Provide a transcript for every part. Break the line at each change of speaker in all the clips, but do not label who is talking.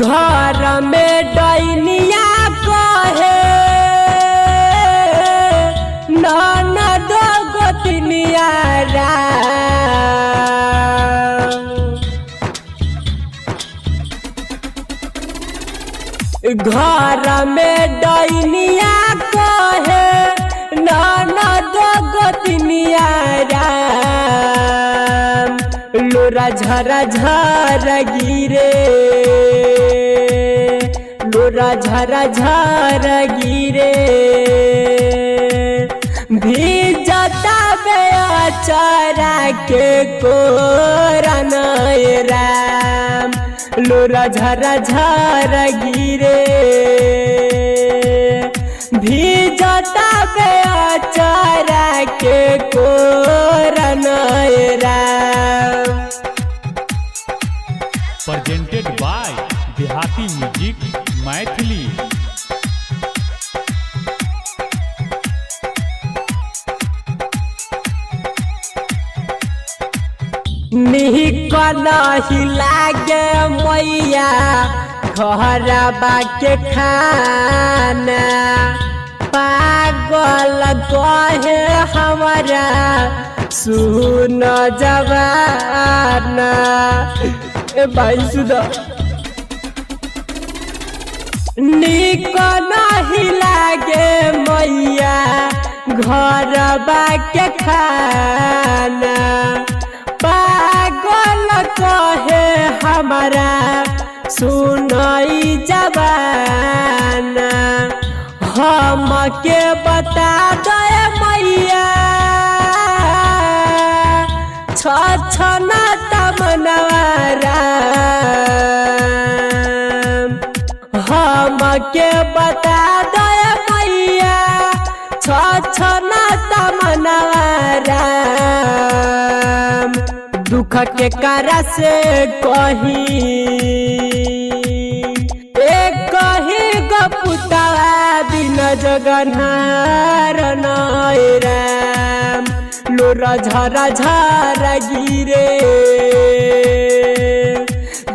घर में डैनिया कहे ननद गोतनिया घर में डैनिया कहे ननद गोतनिया लोरा झरा झरा गिरे लोरा झरा झरा गिरे भीजता बेचारा के कोरन राम लोरा झरा झरा गिरे भीजता बेचारा के कोरन राम।
प्रेजेंटेड बाय देहाती म्यूजिक मैथिली।
निकल लागे मैया घरबा के खाना पागल कहे हमारा सुन जवाना भाई सुधा निकल लागे मैया घरबा के खाना पागल कहे हमारा सुनई जवाना हम के बता दे मैया छछना तमनवारा हम के बता दे मैया छछना तमनवारा दुख के कारा से कही गपुतवा दिन जगन्हार राम लोरा झरा झरा गिरे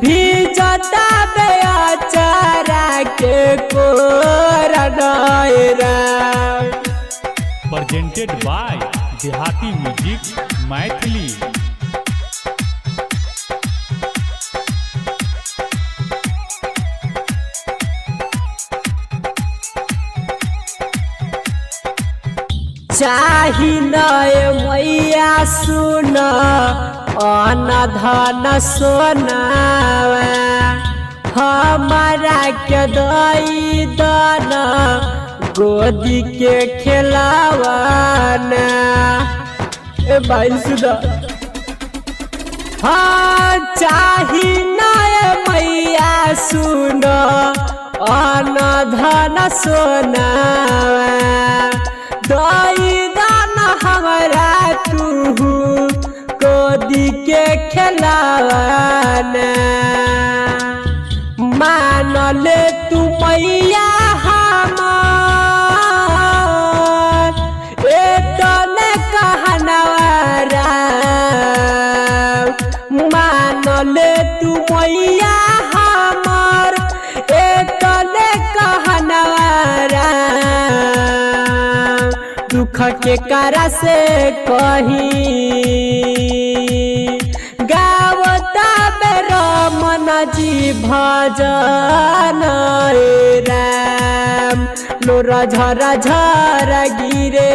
भीजता बेचारा के कोरन राम।
प्रेजेंटेड बाय देहाती म्यूजिक मैथिली।
चाही नए मैया सुन अन धन सोनावा हमारा के दई दन गोदी के खिलावाना भाई सुधा हाँ चाही नए मैया सुन अन धन सोनावा दई दान हमारा तू गोदी के खिलावाना मान ले तू मैया हमार एतने कहनवारा मान ले तू मैया हमार एतने कहनवारा दुख के कारा से गावता बेरो मन जी भजन राम लोरा झरा झरा गिरे